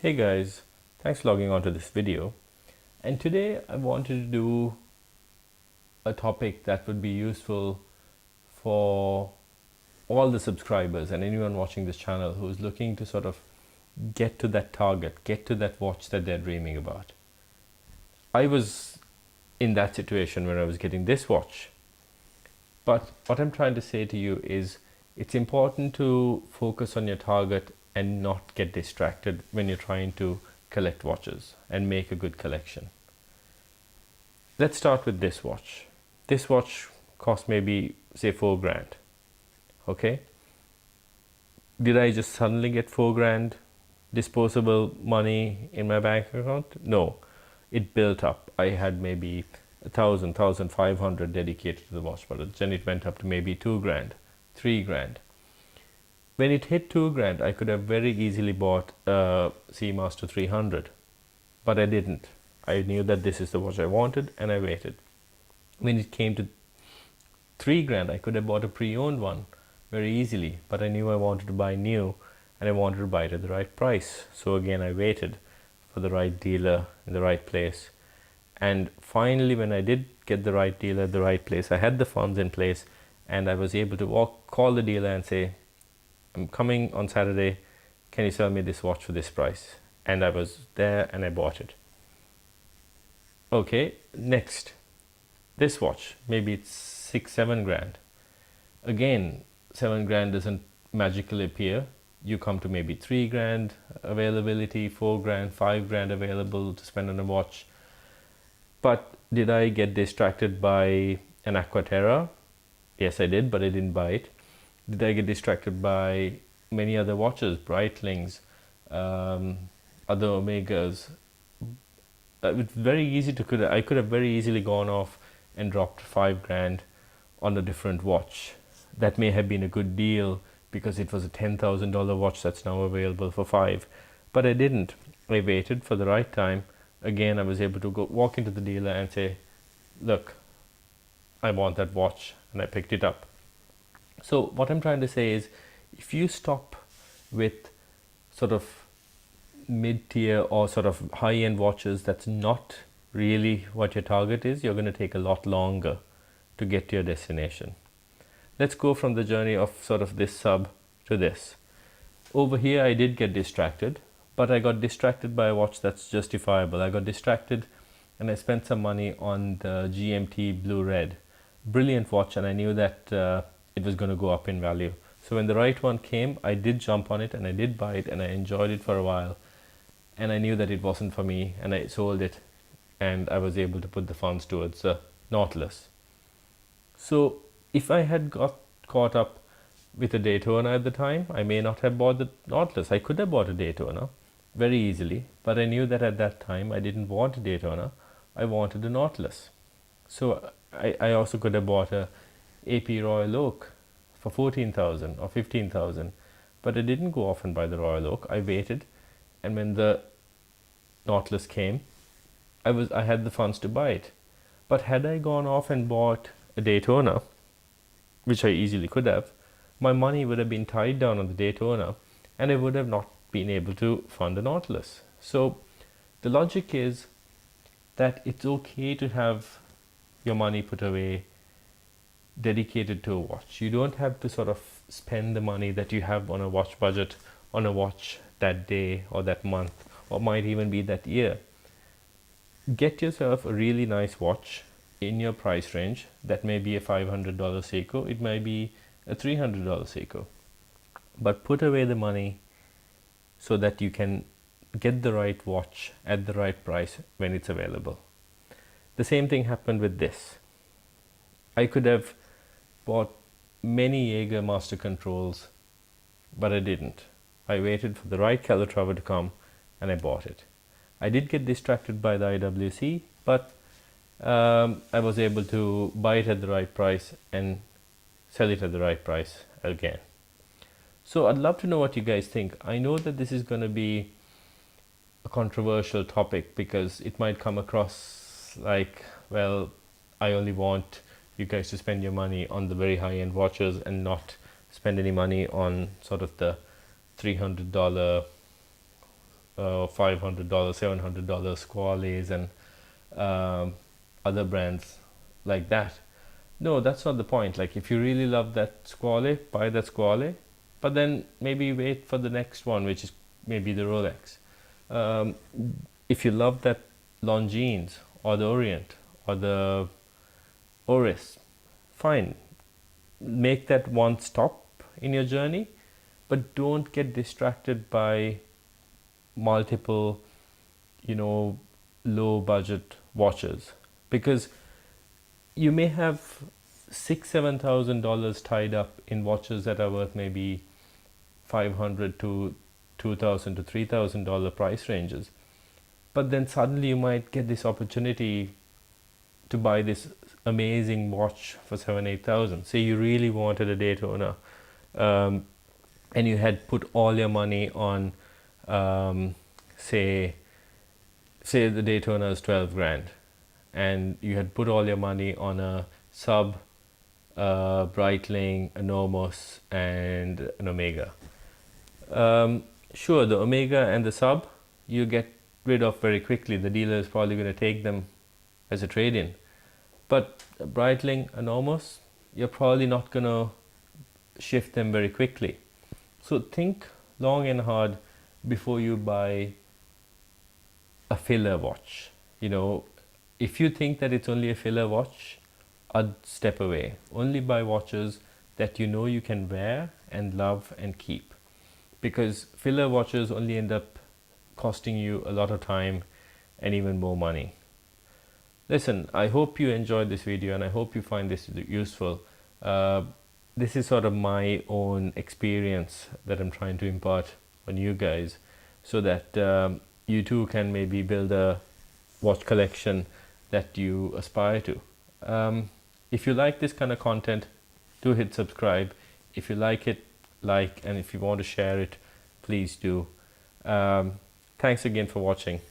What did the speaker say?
Hey guys, thanks for logging on to this video. And today I wanted to do a topic that would be useful for all the subscribers and anyone watching this channel who's looking to sort of get to that target, get to that watch that they're dreaming about. I was in that situation where I was getting this watch. But what I'm trying to say to you is it's important to focus on your target and not get distracted when you're trying to collect watches and make a good collection. Let's start with this watch. This watch cost maybe say 4 grand. Okay. Did I just suddenly get 4 grand disposable money in my bank account? No, it built up. I had maybe 1,500 dedicated to the watch, but then it went up to maybe 2 grand, 3 grand. When it hit 2 grand, I could have very easily bought a Seamaster 300, but I didn't. I knew that this is the watch I wanted and I waited. When it came to 3 grand, I could have bought a pre-owned one very easily, but I knew I wanted to buy new and I wanted to buy it at the right price. So again, I waited for the right dealer in the right place. And finally, when I did get the right dealer at the right place, I had the funds in place and I was able to call the dealer and say, I'm coming on Saturday, can you sell me this watch for this price? And I was there and I bought it. Okay, next, this watch, maybe it's 6-7 grand. Again, 7 grand doesn't magically appear. You come to maybe 3 grand availability, 4 grand, 5 grand available to spend on a watch. But did I get distracted by an Aquaterra? Yes, I did, but I didn't buy it. Did I get distracted by many other watches, Breitlings, other Omegas? It's very easy to I could have very easily gone off and dropped 5 grand on a different watch. That may have been a good deal because it was a $10,000 watch that's now available for 5, but I didn't. I waited for the right time. Again, I was able to walk into the dealer and say, look, I want that watch, and I picked it up. So what I'm trying to say is, if you stop with sort of mid-tier or sort of high-end watches, that's not really what your target is, you're going to take a lot longer to get to your destination. Let's go from the journey of sort of this sub to this. Over here, I did get distracted, but I got distracted by a watch that's justifiable. I got distracted and I spent some money on the GMT Blue Red. Brilliant watch, and I knew that it was going to go up in value. So when the right one came, I did jump on it and I did buy it and I enjoyed it for a while. And I knew that it wasn't for me and I sold it and I was able to put the funds towards the Nautilus. So if I had got caught up with a Daytona at the time, I may not have bought the Nautilus. I could have bought a Daytona very easily, but I knew that at that time I didn't want a Daytona. I wanted a Nautilus. So I also could have bought a AP Royal Oak for 14,000 or 15,000, but I didn't go off and buy the Royal Oak. I waited, and when the Nautilus came, I had the funds to buy it. But had I gone off and bought a Daytona, which I easily could have, my money would have been tied down on the Daytona and I would have not been able to fund the Nautilus. So the logic is that it's okay to have your money put away dedicated to a watch. You don't have to sort of spend the money that you have on a watch budget on a watch that day or that month, or might even be that year. Get yourself a really nice watch in your price range. That may be a $500 Seiko, it may be a $300 Seiko, but put away the money so that you can get the right watch at the right price when it's available. The same thing happened with this. I could have bought many Jaeger Master Controls, but I didn't. I waited for the right Calatrava to come and I bought it. I did get distracted by the IWC, but I was able to buy it at the right price and sell it at the right price again. So I'd love to know what you guys think. I know that this is going to be a controversial topic because it might come across like, well, I only want you guys to spend your money on the very high-end watches and not spend any money on sort of the $300 $500, $700 Squales and um, other brands like that. No, that's not the point. Like, if you really love that Squale, buy that Squale, but then maybe wait for the next one, which is maybe the Rolex. Um, if you love that Longines or the Orient or the Oris, fine, make that one stop in your journey, but don't get distracted by multiple, you know, low budget watches, because you may have $6,000-7,000 tied up in watches that are worth maybe 500 to 2,000 to $3,000 price ranges, but then suddenly you might get this opportunity to buy this amazing watch for 7,000-8,000. Say you really wanted a Daytona, um, and you had put all your money on, um, say the Daytona is 12 grand, and you had put all your money on a sub, Breitling, a Nomos, and an Omega. Sure, the Omega and the sub you get rid of very quickly. The dealer is probably going to take them as a trade-in. But a Breitling, a Nomos, you're probably not going to shift them very quickly. So think long and hard before you buy a filler watch. You know, if you think that it's only a filler watch, I'd step away. Only buy watches that you know you can wear and love and keep. Because filler watches only end up costing you a lot of time and even more money. Listen, I hope you enjoyed this video and I hope you find this useful. This is sort of my own experience that I'm trying to impart on you guys, so that you too can maybe build a watch collection that you aspire to. If you like this kind of content, do hit subscribe. If you like it, like, and if you want to share it, please do. Thanks again for watching.